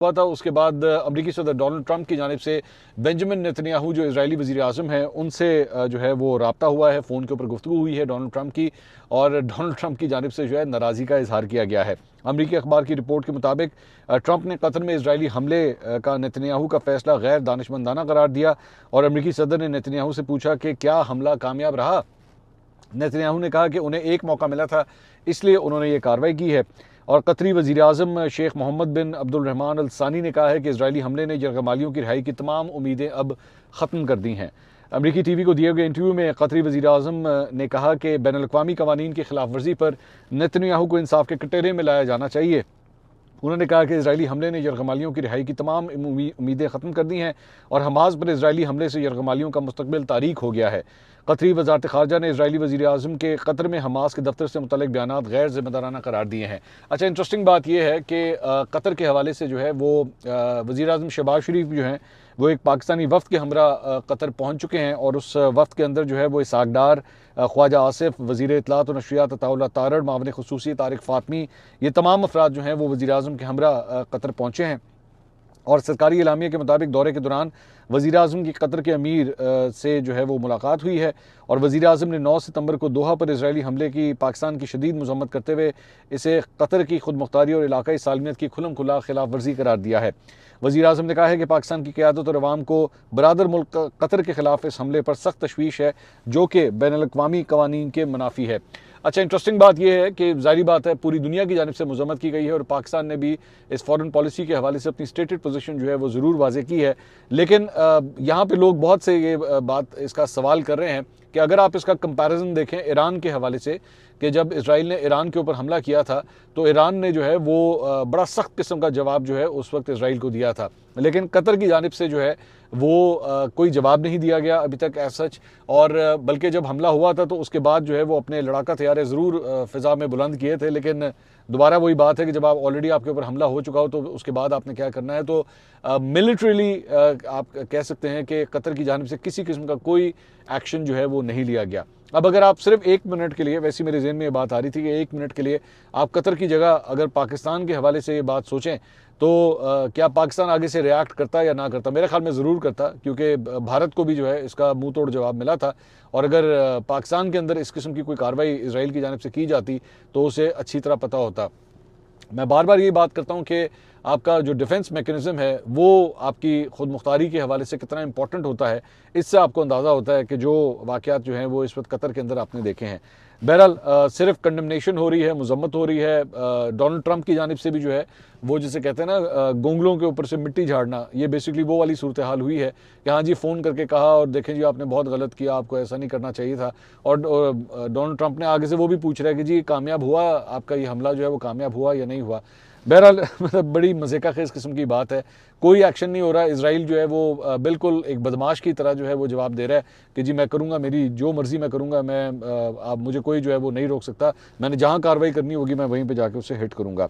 हुआ था उसके बाद अमरीकी सदर डोनाल्ड ट्रंप की जानिब से बेंजामिन नेतन्याहू जो इजरायली वज़ीर आज़म हैं उनसे जो है वो रब्ता हुआ है, फ़ोन के ऊपर गुफ्तगू हुई है डोनाल्ड ट्रंप की, और डोनाल्ड ट्रंप की जानिब से जो है नाराज़गी का इजहार किया गया है। अमरीकी अखबार की रिपोर्ट के मुताबिक ट्रंप ने कतर में इजरायली हमले का नेतन्याहू का फैसला गैर दानिशमंदाना करार दिया और अमरीकी सदर ने नेतन्याहू से पूछा कि क्या हमला कामयाब रहा। नेतन्याहू ने कहा कि उन्हें एक मौका मिला था, इसलिए उन्होंने ये कार्रवाई की है। और कतरी वज़ीर आज़म शेख मोहम्मद बिन अब्दुलरहमान अल सानी ने कहा है कि इजरायली हमले ने यरगमालियों की रिहाई की तमाम उम्मीदें अब ख़त्म कर दी हैं। अमरीकी टीवी को दिए गए इंटरव्यू में कतरी वज़ीर आज़म ने कहा कि बैनुल-अक़वामी क़वानीन की खिलाफ वर्जी पर नेतन्याहू को इंसाफ के कटघरे में लाया जाना चाहिए। उन्होंने कहा कि इजरायली हमले ने यरगमालियों की रिहाई की तमाम उम्मीदें ख़त्म कर दी हैं और हमास पर इजरायली हमले से यरगमालियों का मुस्तकबिल तारीख हो गया है। कतरी वजारत ख़ारजा ने इजरायली वज़ीर आज़म के कतर में हमास के दफ्तर से मुतल्लिक़ बयानात गैर ज़िम्मेदाराना करार दिए हैं। अच्छा, इंटरेस्टिंग बात यह है कि कतर के हवाले से जो है वो वज़ीर आज़म शहबाज शरीफ जो हैं वो एक पाकिस्तानी वफ़्द के हमरा कतर पहुँच चुके हैं और उस वफ़्द के अंदर जो है वो इसहाक़ डार, ख्वाजा आसिफ, वज़ीर इत्तलात व नशरियात अताउल्लाह तारड़, मावन ख़ुसूसी तारिक फ़ातमी, ये तमाम अफराद जो हैं वो वज़ीर आज़म के हमरा कतर पहुँचे हैं। और सरकारी एलामिया के मुताबिक दौरे के दौरान वज़ीर आज़म की कतर के अमीर से जो है वो मुलाकात हुई है और वज़ीर आज़म ने 9 सितंबर को दोहा पर इजरायली हमले की पाकिस्तान की शदीद मज़म्मत करते हुए इसे कतर की खुद मुख्तारी और इलाकाई सालमियत की खुल्म खुला खिलाफ वर्जी करार दिया है। वज़ीर आज़म ने कहा है कि पाकिस्तान की क़यादत और अवाम को बरादर मुल्क कतर के ख़िलाफ़ इस हमले पर सख्त तशवीश है जो कि बैनुल-अक़वामी क़वानीन के मुनाफी है। अच्छा, इंटरेस्टिंग बात यह है कि ज़ाहिर बात है पूरी दुनिया की जानिब से मज़म्मत की गई है और पाकिस्तान ने भी इस फ़ॉरेन पॉलिसी के हवाले से अपनी स्टेटेड पोजीशन जो है वो ज़रूर वाज़े की है। लेकिन यहाँ पे लोग बहुत से ये बात इसका सवाल कर रहे हैं कि अगर आप इसका कंपैरिजन देखें ईरान के हवाले से कि जब इसराइल ने ईरान के ऊपर हमला किया था तो ईरान ने जो है वो बड़ा सख्त किस्म का जवाब जो है उस वक्त इसराइल को दिया था, लेकिन कतर की जानिब से जो है वो कोई जवाब नहीं दिया गया अभी तक एज सच। और बल्कि जब हमला हुआ था तो उसके बाद जो है वो अपने लड़ाका तैयारे ज़रूर फ़िज़ा में बुलंद किए थे, लेकिन दोबारा वही बात है कि जब आप ऑलरेडी आपके ऊपर हमला हो चुका हो तो उसके बाद आपने क्या करना है। तो मिलिट्रीली आप कह सकते हैं कि कतर की जानिब से किसी किस्म का कोई एक्शन जो है वो नहीं लिया गया। अब अगर आप सिर्फ 1 मिनट के लिए, वैसे मेरे ज़हन में ये बात आ रही थी कि 1 मिनट के लिए आप कतर की जगह अगर पाकिस्तान के हवाले से ये बात सोचें तो क्या पाकिस्तान आगे से रिएक्ट करता या ना करता? मेरे ख्याल में ज़रूर करता, क्योंकि भारत को भी जो है इसका मुंह तोड़ जवाब मिला था और अगर पाकिस्तान के अंदर इस किस्म की कोई कार्रवाई इसराइल की जानिब से की जाती तो उसे अच्छी तरह पता होता। मैं बार बार ये बात करता हूँ कि आपका जो डिफेंस मैकेनिज्म है वो आपकी खुद मुख्तारी के हवाले से कितना इंपॉर्टेंट होता है, इससे आपको अंदाज़ा होता है कि जो वाक़यात जो हैं वो इस वक्त कतर के अंदर आपने देखे हैं। बहरहाल सिर्फ कंडमनेशन हो रही है, मजम्मत हो रही है डोनाल्ड ट्रंप की जानिब से भी जो है वो जिसे कहते हैं ना गोंगलों के ऊपर से मिट्टी झाड़ना, ये बेसिकली वो वाली सूरत हाल हुई है कि हाँ जी फ़ोन करके कहा और देखें जी आपने बहुत गलत किया, आपको ऐसा नहीं करना चाहिए था। और डोनाल्ड ट्रंप ने आगे से वो भी पूछ रहा है कि जी कामयाब हुआ आपका ये हमला जो है वो कामयाब हुआ या नहीं हुआ। बहरहाल मतलब बड़ी मज़े का खेज़ किस्म की बात है, कोई एक्शन नहीं हो रहा। इसराइल जो है वो बिल्कुल एक बदमाश की तरह जो है वो जवाब दे रहा है कि जी मैं करूँगा, मेरी जो मर्ज़ी मैं करूँगा, मैं आप मुझे कोई जो है वो नहीं रोक सकता, मैंने जहाँ कार्रवाई करनी होगी मैं वहीं पे जाके उसे हिट करूँगा।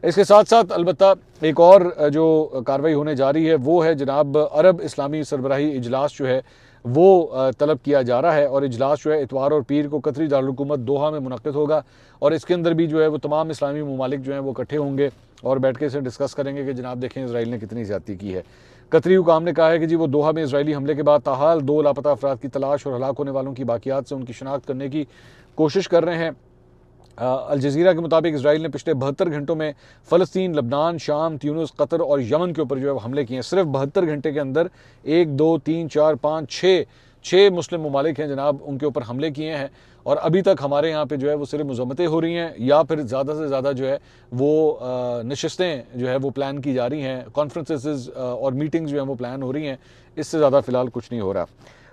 इसके साथ साथ अलबत्ता एक और जो कार्रवाई होने जा रही है वो है जनाब अरब इस्लामी सरबराही इजलास जो है वो तलब किया जा रहा है और इजलास जो है इतवार और पीर को कतरी दारुल-हुकूमत दोहा में मुनक़्क़िद होगा और इसके अंदर भी जो है वो तमाम इस्लामी ममालिक जो हैं वो इकट्ठे होंगे और बैठ के इसे डिस्कस करेंगे कि जनाब देखें इसराइल ने कितनी ज़्यादती की है। कतरी हुकाम ने कहा है कि जी वो दोहा में इसराइली हमले के बाद ताहाल 2 लापता अफराद की तलाश और हलाक होने वालों की बाकियात से उनकी शनाख्त करने की कोशिश कर रहे हैं। अल जज़ीरा के मुताबिक इसराइल ने पिछले 72 घंटों में फ़लस्तीन, लबनान, शाम, ट्यूनिस, कतर और यमन के ऊपर जो है वो हमले किए हैं। सिर्फ 72 घंटे के अंदर 1, 2, 3, 4, 5, 6 मुस्लिम ममालिक हैं जनाब, उनके ऊपर हमले किए हैं और अभी तक हमारे यहाँ पे जो है वो सिर्फ मज़म्मतें हो रही हैं या फिर ज़्यादा से ज़्यादा जो है वो नशिस्तें जो है वो प्लान की जा रही हैं, कॉन्फ्रेंसेस और मीटिंग्स जो हैं वो प्लान हो रही हैं। इससे ज़्यादा फ़िलहाल कुछ नहीं हो रहा।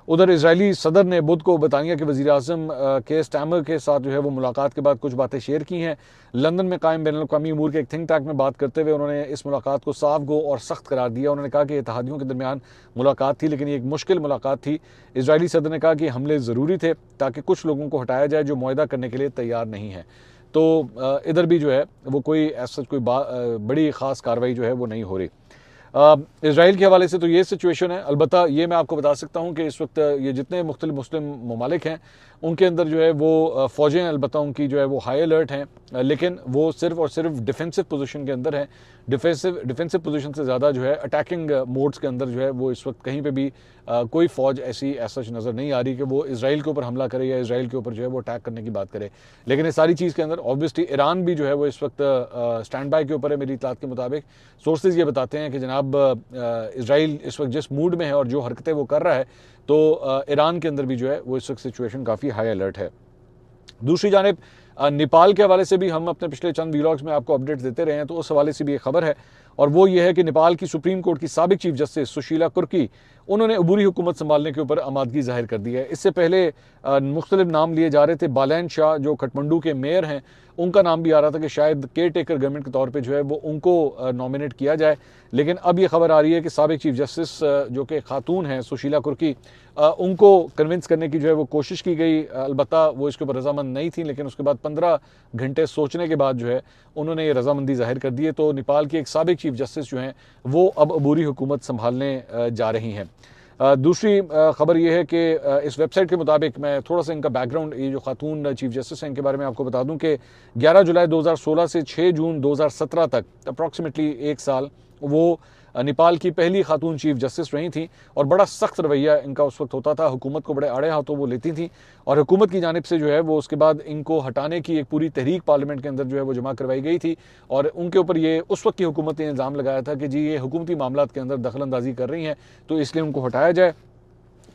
उधर इजरायली सदर ने बुध को बरतानिया के वज़ीर आज़म के स्टैमर के साथ जो है वो मुलाकात के बाद कुछ बातें शेयर की हैं। लंदन में कायम बैनुल-अक़वामी उमूर के एक थिंक टैंक में बात करते हुए उन्होंने इस मुलाकात को साफ गो और सख्त करार दिया। उन्होंने कहा कि इत्तेहादियों के दरमियान मुलाकात थी लेकिन ये एक मुश्किल मुलाकात थी। इजरायली सदर ने कहा कि हमले ज़रूरी थे ताकि कुछ लोगों को हटाया जाए जो मुआहदा करने के लिए तैयार नहीं है। तो इधर भी जो है वो कोई ऐसा कोई बड़ी ख़ास कार्रवाई जो है वो नहीं हो रही। इसराइल के हवाले से तो ये सिचुएशन है। अलबत्ता ये मैं आपको बता सकता हूँ कि इस वक्त ये जितने मुख्तलिफ मुस्लिम ममालिक हैं उनके अंदर जो है वो फ़ौजें अलबत्ता उनकी जो है वो हाई अलर्ट हैं, लेकिन वो सिर्फ और सिर्फ डिफेंसिव पोजीशन के अंदर हैं। डिफेंसिव पोजीशन से ज़्यादा जो है अटैकिंग मोड्स के अंदर जो है वो इस वक्त कहीं पे भी कोई फ़ौज ऐसी सच नज़र नहीं आ रही कि वो इसराइल के ऊपर हमला करे या इसराइल के ऊपर जो है वो अटैक करने की बात करे। लेकिन इस सारी चीज़ के अंदर ऑब्वियसली ईरान भी जो है वो इस वक्त स्टैंड बाय के ऊपर है। मेरी इत्तलात के मुताबिक सोर्सेज ये बताते हैं कि जनाब इसराइल इस वक्त जिस मूड में है और जो हरकतें वो कर रहा है, तो ईरान के अंदर भी जो है वो इस वक्त सिचुएशन काफ़ी हाई अलर्ट है। दूसरी जानिब नेपाल के हवाले से भी हम अपने पिछले चंद व्लॉग्स में आपको अपडेट्स देते रहे हैं, तो उस हवाले से भी एक खबर है और वो ये है कि नेपाल की सुप्रीम कोर्ट की साबिक चीफ जस्टिस सुशीला कुर्की उन्होंने अबूरी हुकूमत संभालने के ऊपर आमादगी जाहिर कर दी है। इससे पहले मुख्तलिफ नाम लिए जा रहे थे। बालैन शाह जो खटमंडू के मेयर हैं उनका नाम भी आ रहा था कि शायद केयर टेकर गवर्नमेंट के तौर पे जो है वो उनको नॉमिनेट किया जाए, लेकिन अब ये खबर आ रही है कि साबिक चीफ जस्टिस जो कि खातून हैं सुशीला कुर्की, उनको कन्विंस करने की जो है वो कोशिश की गई। अलबत्ता वो इसके ऊपर रजामंद नहीं थी, लेकिन उसके बाद 15 घंटे सोचने के बाद जो है उन्होंने ये रजामंदी जाहिर कर दी है। तो नेपाल की एक साबिक चीफ जस्टिस जो हैं वो अब अबूरी हुकूमत संभालने जा रही हैं। दूसरी खबर यह है कि इस वेबसाइट के मुताबिक, मैं थोड़ा सा इनका बैकग्राउंड, ये जो खातून चीफ जस्टिस हैं इनके बारे में आपको बता दूं कि 11 जुलाई 2016 से 6 जून 2017 तक अप्रॉक्सीमेटली 1 साल वो नेपाल की पहली खातून चीफ जस्टिस रही थी और बड़ा सख्त रवैया इनका उस वक्त होता था। हुकूमत को बड़े आड़े हाथों वो लेती थी और हुकूमत की जानिब से जो है वो उसके बाद इनको हटाने की एक पूरी तहरीक पार्लियामेंट के अंदर जो है वो जमा करवाई गई थी और उनके ऊपर ये उस वक्त की हुकूमत ने इल्ज़ाम लगाया था कि जी ये हुकूमती मामलात के अंदर दखल अंदाजी कर रही हैं, तो इसलिए उनको हटाया जाए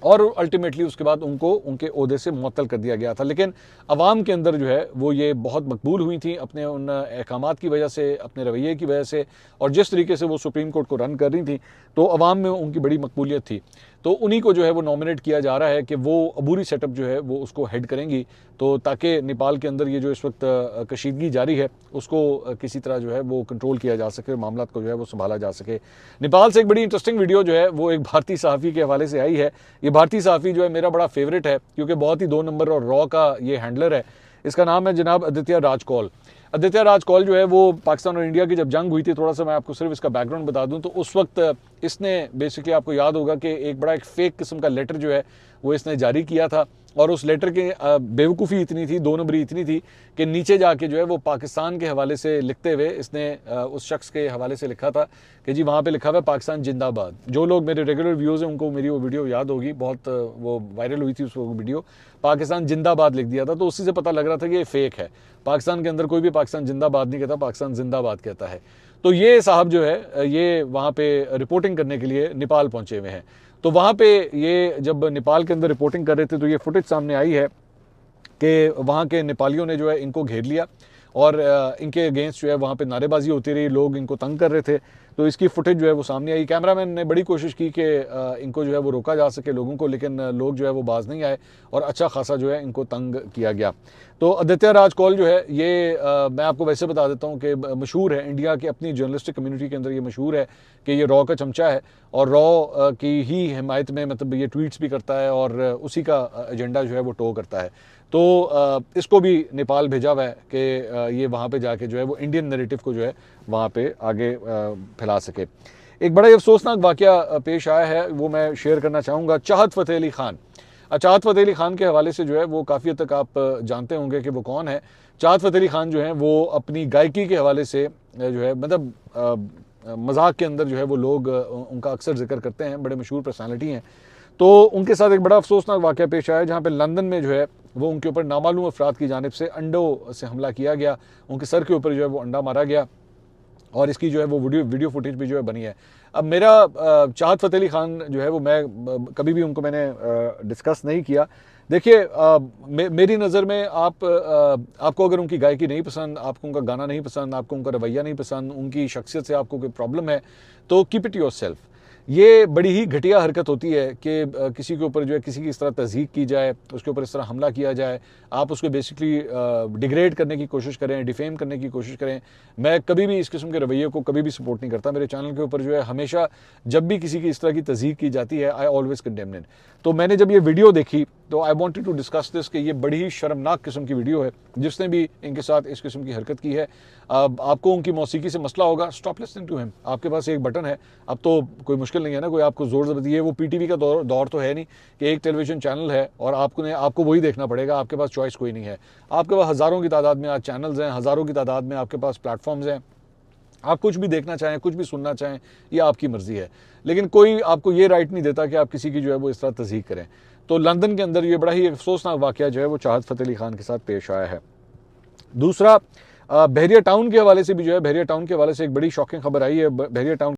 और अल्टीमेटली उसके बाद उनको उनके ओहदे से मुअत्तल कर दिया गया था। लेकिन अवाम के अंदर जो है वो ये बहुत मकबूल हुई थी अपने उन अहकामात की वजह से, अपने रवैये की वजह से और जिस तरीके से वो सुप्रीम कोर्ट को रन कर रही थी, तो अवाम में उनकी बड़ी मकबूलियत थी। तो उन्हीं को जो है वो नॉमिनेट किया जा रहा है कि वो अबूरी सेटअप जो है वो उसको हेड करेंगी, तो ताकि नेपाल के अंदर ये जो इस वक्त कशीदगी जारी है उसको किसी तरह जो है वो कंट्रोल किया जा सके, मामला को जो है वो संभाला जा सके। नेपाल से एक बड़ी इंटरेस्टिंग वीडियो जो है वो एक भारतीय सहाफ़ी के हवाले से आई है। ये भारतीय सहाफ़ी जो है मेरा बड़ा फेवरेट है क्योंकि बहुत ही 2 नंबर और रॉ का ये हैंडलर है। इसका नाम है जनाब आदित्य राजकौल। आदित्य राजकौल जो है वो पाकिस्तान और इंडिया की जब जंग हुई थी, थोड़ा सा मैं आपको सिर्फ इसका बैकग्राउंड बता दूं, तो उस वक्त इसने बेसिकली, आपको याद होगा कि एक बड़ा एक फेक किस्म का लेटर जो है वो इसने जारी किया था और उस लेटर के बेवकूफ़ी इतनी थी, 2 नंबरी इतनी थी कि नीचे जाके जो है वो पाकिस्तान के हवाले से लिखते हुए इसने उस शख्स के हवाले से लिखा था कि जी वहाँ पे लिखा हुआ है पाकिस्तान जिंदाबाद। जो लोग मेरे रेगुलर व्यूज़ हैं उनको मेरी वो वीडियो याद होगी, बहुत वो वायरल हुई थी उस वीडियो, पाकिस्तान जिंदाबाद लिख दिया था। तो उसी से पता लग रहा था कि ये फेक है। पाकिस्तान के अंदर कोई भी पाकिस्तान जिंदाबाद नहीं कहता, पाकिस्तान जिंदाबाद कहता है। तो ये साहब जो है ये वहाँ पे रिपोर्टिंग करने के लिए नेपाल पहुँचे हुए हैं। तो वहाँ पे ये जब नेपाल के अंदर रिपोर्टिंग कर रहे थे तो ये फुटेज सामने आई है कि वहाँ के नेपालियों ने जो है इनको घेर लिया और इनके अगेंस्ट जो है वहाँ पे नारेबाजी होती रही, लोग इनको तंग कर रहे थे। तो इसकी फुटेज जो है वो सामने आई। कैमरामैन ने बड़ी कोशिश की कि इनको जो है वो रोका जा सके लोगों को, लेकिन लोग जो है वो बाज नहीं आए और अच्छा खासा जो है इनको तंग किया गया। तो आदित्य राजकौल जो है ये मैं आपको वैसे बता देता हूँ कि मशहूर है इंडिया की अपनी जर्नलिस्टिक कम्युनिटी के अंदर, ये मशहूर है कि ये रॉ का चमचा है और रॉ की ही हिमायत में मतलब ये ट्वीट्स भी करता है और उसी का एजेंडा जो है वो टो करता है। तो इसको भी नेपाल भेजा हुआ है कि ये वहाँ पे जाके जो है वो इंडियन नैरेटिव को जो है वहाँ पे आगे फैला सके। एक बड़ा अफसोसनाक वाक़या पेश आया है, वो मैं शेयर करना चाहूँगा। चाहत फ़तेह अली ख़ान, चाहत फ़तेह अली ख़ान के हवाले से जो है वो काफ़ी हद तक आप जानते होंगे कि वो कौन है। चाहत फ़तेह अली ख़ान जो है वो अपनी गायकी के हवाले से जो है मतलब मजाक के अंदर जो है वो लोग उनका अक्सर जिक्र करते हैं, बड़े मशहूर पर्सनालिटी हैं। तो उनके साथ एक बड़ा अफसोसनाक वाक़या पेश आया जहाँ पे लंदन में जो है वो उनके ऊपर नामालूम अफराद की जानिब से अंडों से हमला किया गया, उनके सर के ऊपर जो है वो अंडा मारा गया और इसकी जो है वो वीडियो फुटेज भी जो है बनी है। अब मेरा चाहत फ़तेह अली ख़ान जो है वो मैं कभी भी उनको मैंने डिस्कस नहीं किया। देखिए मेरी नज़र में आपको अगर उनकी गायकी नहीं पसंद, आपको उनका गाना नहीं पसंद, आपको उनका रवैया नहीं पसंद, उनकी शख्सियत से आपको कोई प्रॉब्लम है, तो कीप इट योरसेल्फ। ये बड़ी ही घटिया हरकत होती है कि किसी के ऊपर जो है किसी की इस तरह तज़हीक की जाए, उसके ऊपर इस तरह हमला किया जाए, आप उसको बेसिकली डिग्रेड करने की कोशिश करें, डिफेम करने की कोशिश करें। मैं कभी भी इस किस्म के रवैये को कभी भी सपोर्ट नहीं करता। मेरे चैनल के ऊपर जो है हमेशा जब भी किसी की इस तरह की तज़हीक की जाती है, आई ऑलवेज कंडेम इट। तो मैंने जब ये वीडियो देखी तो I wanted to discuss this कि ये बड़ी ही शर्मनाक किस्म की वीडियो है। जिसने भी इनके साथ इस किस्म की हरकत की है, आपको उनकी मौसीकी से मसला होगा, स्टॉप लिसनिंग टू हिम। आपके पास एक बटन है, अब तो कोई मुश्किल नहीं है ना, कोई आपको जोर जबरदस्ती है। वो पीटीवी का दौर तो है नहीं कि एक टेलीविजन चैनल है और आपको वही देखना पड़ेगा, आपके पास चॉइस कोई नहीं है। आपके पास हज़ारों की तादाद में आज चैनल्स हैं, हज़ारों की तादाद में आपके पास प्लेटफॉर्म्स हैं। आप कुछ भी देखना चाहें, कुछ भी सुनना चाहें, ये आपकी मर्जी है, लेकिन कोई आपको ये राइट नहीं देता कि आप किसी की जो है वो इस तरह तज़हीक करें। तो लंदन के अंदर ये बड़ा ही अफसोसनाक वाक़या जो है वो चाहत फ़तेह अली खान के साथ पेश आया है। दूसरा, बहरिया टाउन के हवाले से भी जो है, बहरिया टाउन के हवाले से एक बड़ी शॉकिंग खबर आई है। बहरिया टाउन